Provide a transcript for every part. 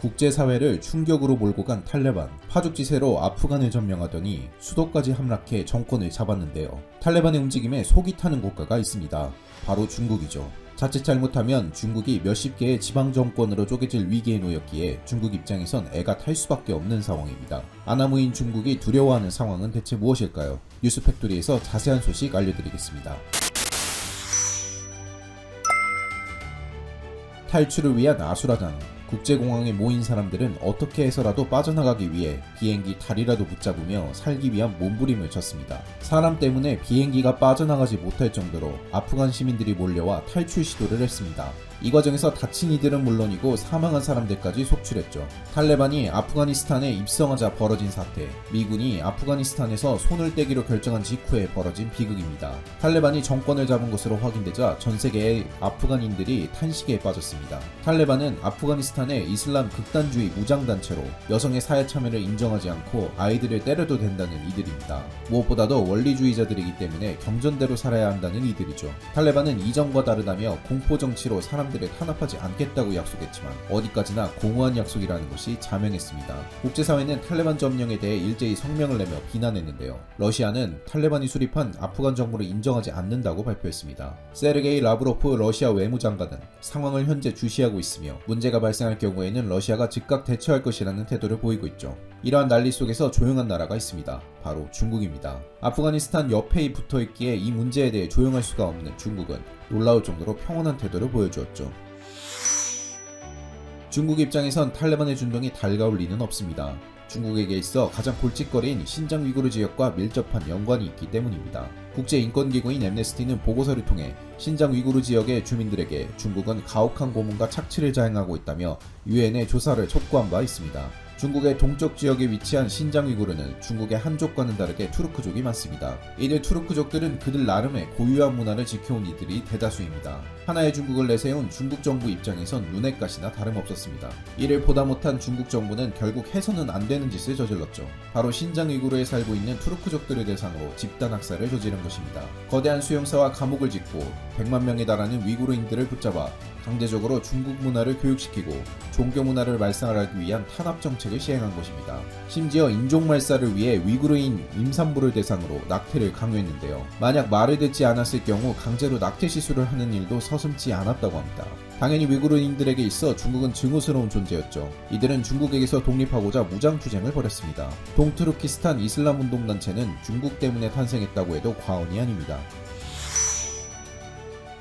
국제사회를 충격으로 몰고 간 탈레반. 파죽지세로 아프간을 점령하더니 수도까지 함락해 정권을 잡았는데요. 탈레반의 움직임에 속이 타는 국가가 있습니다. 바로 중국이죠. 자칫 잘못하면 중국이 몇십 개의 지방 정권으로 쪼개질 위기에 놓였기에 중국 입장에선 애가 탈 수밖에 없는 상황입니다. 아나무인 중국이 두려워하는 상황은 대체 무엇일까요? 뉴스팩토리에서 자세한 소식 알려드리겠습니다. 탈출을 위한 아수라장. 국제공항에 모인 사람들은 어떻게 해서라도 빠져나가기 위해 비행기 다리라도 붙잡으며 살기 위한 몸부림을 쳤습니다. 사람 때문에 비행기가 빠져나가지 못할 정도로 아프간 시민들이 몰려와 탈출 시도를 했습니다. 이 과정에서 다친 이들은 물론이고 사망한 사람들까지 속출했죠. 탈레반이 아프가니스탄에 입성하자 벌어진 사태, 미군이 아프가니스탄에서 손을 떼기로 결정한 직후에 벌어진 비극입니다. 탈레반이 정권을 잡은 것으로 확인되자 전 세계의 아프간인들이 탄식에 빠졌습니다. 탈레반은 아프가니스탄의 이슬람 극단주의 무장단체로 여성의 사회 참여를 인정하지 않고 아이들을 때려도 된다는 이들입니다. 무엇보다도 원리주의자들이기 때문에 경전대로 살아야 한다는 이들이죠. 탈레반은 이전과 다르다며 공포정치로 사람들을 탄압하지 않겠다고 약속했지만 어디까지나 공허한 약속이라는 것이 자명했습니다. 국제사회는 탈레반 점령에 대해 일제히 성명을 내며 비난했는데요. 러시아는 탈레반이 수립한 아프간 정부를 인정하지 않는다고 발표했습니다. 세르게이 라브로프 러시아 외무장관은 상황을 현재 주시하고 있으며 문제가 발생할 경우에는 러시아가 즉각 대처할 것이라는 태도를 보이고 있죠. 이러한 난리 속에서 조용한 나라가 있습니다. 바로 중국입니다. 아프가니스탄 옆에 붙어있기에 이 문제에 대해 조용할 수가 없는 중국은 놀라울 정도로 평온한 태도를 보여주었죠. 중국 입장에선 탈레반의 준동이 달가울 리는 없습니다. 중국에게 있어 가장 골칫거리인 신장 위구르 지역과 밀접한 연관이 있기 때문입니다. 국제인권기구인 앰네스티는 보고서를 통해 신장 위구르 지역의 주민들에게 중국은 가혹한 고문과 착취를 자행하고 있다며 유엔에 조사를 촉구한 바 있습니다. 중국의 동쪽 지역에 위치한 신장 위구르는 중국의 한족과는 다르게 투르크족이 많습니다. 이들 투르크족들은 그들 나름의 고유한 문화를 지켜온 이들이 대다수입니다. 하나의 중국을 내세운 중국 정부 입장에선 눈의 가시나 다름없었습니다. 이를 보다 못한 중국 정부는 결국 해서는 안 되는 짓을 저질렀죠. 바로 신장 위구르에 살고 있는 투르크족들을 대상으로 집단 학살을 저지른 것입니다. 거대한 수용소와 감옥을 짓고 100만 명에 달하는 위구르인들을 붙잡아 강제적으로 중국 문화를 교육시키고 종교 문화를 말살하기 위한 탄압 정책을 시행한 것입니다. 심지어 인종말살을 위해 위구르인 임산부를 대상으로 낙태를 강요했는데요. 만약 말을 듣지 않았을 경우 강제로 낙태 시술을 하는 일도 서슴지 않았다고 합니다. 당연히 위구르인들에게 있어 중국은 증오스러운 존재였죠. 이들은 중국에게서 독립하고자 무장투쟁을 벌였습니다. 동투르키스탄 이슬람 운동단체는 중국 때문에 탄생했다고 해도 과언이 아닙니다.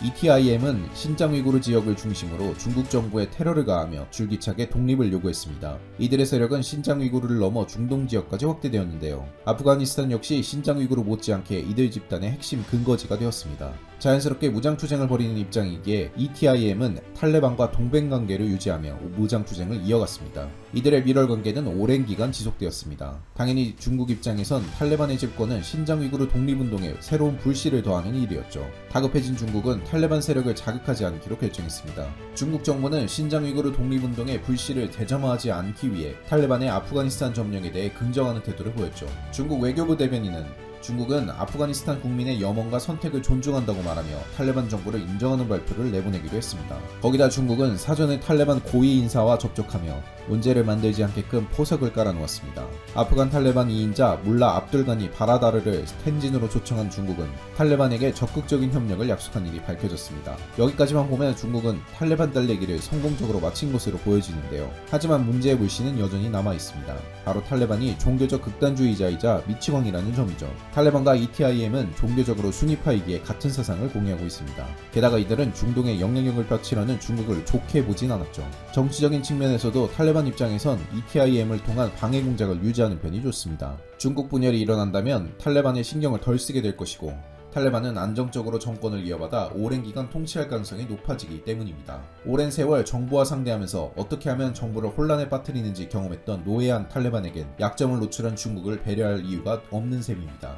ETIM은 신장 위구르 지역을 중심으로 중국 정부에 테러를 가하며 줄기차게 독립을 요구했습니다. 이들의 세력은 신장 위구르를 넘어 중동 지역까지 확대되었는데요. 아프가니스탄 역시 신장 위구르 못지않게 이들 집단의 핵심 근거지가 되었습니다. 자연스럽게 무장투쟁을 벌이는 입장이기에 ETIM은 탈레반과 동맹관계를 유지하며 무장투쟁을 이어갔습니다. 이들의 밀월관계는 오랜 기간 지속되었습니다. 당연히 중국 입장에선 탈레반의 집권은 신장 위구르 독립운동에 새로운 불씨를 더하는 일이었죠. 다급해진 중국은 탈레반 세력을 자극하지 않기로 결정했습니다. 중국 정부는 신장 위구르 독립운동의 불씨를 대점화하지 않기 위해 탈레반의 아프가니스탄 점령에 대해 긍정하는 태도를 보였죠. 중국 외교부 대변인은 중국은 아프가니스탄 국민의 염원과 선택을 존중한다고 말하며 탈레반 정부를 인정하는 발표를 내보내기도 했습니다. 거기다 중국은 사전에 탈레반 고위 인사와 접촉하며 문제를 만들지 않게끔 포석을 깔아놓았습니다. 아프간 탈레반 2인자 물라 압둘가니 바라다르를 텐진으로 초청한 중국은 탈레반에게 적극적인 협력을 약속한 일이 밝혀졌습니다. 여기까지만 보면 중국은 탈레반 달래기를 성공적으로 마친 것으로 보여지는데요. 하지만 문제의 불씨는 여전히 남아있습니다. 바로 탈레반이 종교적 극단주의자이자 미치광이라는 점이죠. 탈레반과 ETIM은 종교적으로 순위파이기에 같은 사상을 공유하고 있습니다. 게다가 이들은 중동에 영향력을 펼치려는 중국을 좋게 보진 않았죠. 정치적인 측면에서도 탈레반 입장에선 ETIM을 통한 방해 공작을 유지하는 편이 좋습니다. 중국 분열이 일어난다면 탈레반에 신경을 덜 쓰게 될 것이고 탈레반은 안정적으로 정권을 이어받아 오랜 기간 통치할 가능성이 높아지기 때문입니다. 오랜 세월 정부와 상대하면서 어떻게 하면 정부를 혼란에 빠뜨리는지 경험했던 노예한 탈레반에겐 약점을 노출한 중국을 배려할 이유가 없는 셈입니다.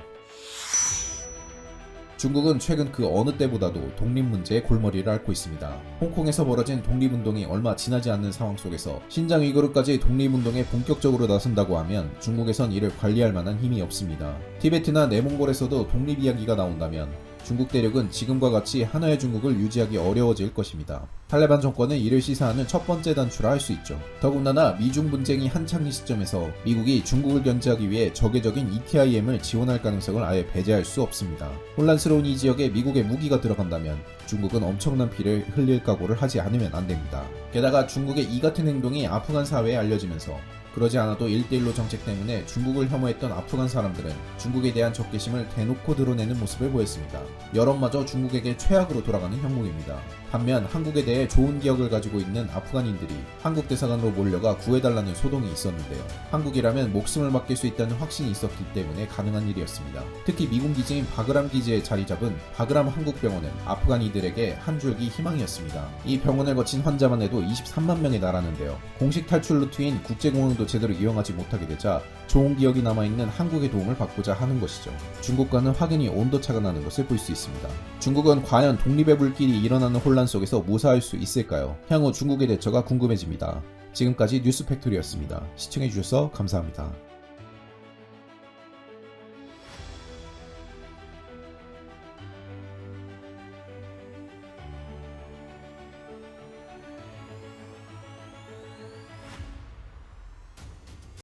중국은 최근 그 어느 때보다도 독립 문제에 골머리를 앓고 있습니다. 홍콩에서 벌어진 독립운동이 얼마 지나지 않는 상황 속에서 신장 위구르까지 독립운동에 본격적으로 나선다고 하면 중국에선 이를 관리할 만한 힘이 없습니다. 티베트나 내몽골에서도 독립 이야기가 나온다면 중국 대륙은 지금과 같이 하나의 중국을 유지하기 어려워질 것입니다. 탈레반 정권은 이를 시사하는 첫 번째 단추라 할 수 있죠. 더군다나 미중 분쟁이 한창인 시점에서 미국이 중국을 견제하기 위해 적외적인 ETIM을 지원할 가능성을 아예 배제할 수 없습니다. 혼란스러운 이 지역에 미국의 무기가 들어간다면 중국은 엄청난 피를 흘릴 각오를 하지 않으면 안 됩니다. 게다가 중국의 이 같은 행동이 아프간 사회에 알려지면서 그러지 않아도 1대1로 정책 때문에 중국을 혐오했던 아프간 사람들은 중국에 대한 적개심을 대놓고 드러내는 모습을 보였습니다. 여론마저 중국에게 최악으로 돌아가는 형국입니다. 반면 한국에 대해 좋은 기억을 가지고 있는 아프간인들이 한국 대사관으로 몰려가 구해달라는 소동이 있었는데요. 한국이라면 목숨을 맡길 수 있다는 확신이 있었기 때문에 가능한 일이었습니다. 특히 미군 기지인 바그람 기지에 자리 잡은 바그람 한국병원은 아프간이들에게 한 줄기 희망이었습니다. 이 병원을 거친 환자만 해도 23만 명에 달하는데요. 공식 탈출 루트인 국제공항도 제대로 이용하지 못하게 되자 좋은 기억이 남아있는 한국의 도움을 받고자 하는 것이죠. 중국과는 확연히 온도차가 나는 것을 볼 수 있습니다. 중국은 과연 독립의 불길이 일어나는 혼란 속에서 무사할 수 있을까요? 향후 중국의 대처가 궁금해집니다. 지금까지 뉴스팩토리였습니다. 시청해주셔서 감사합니다.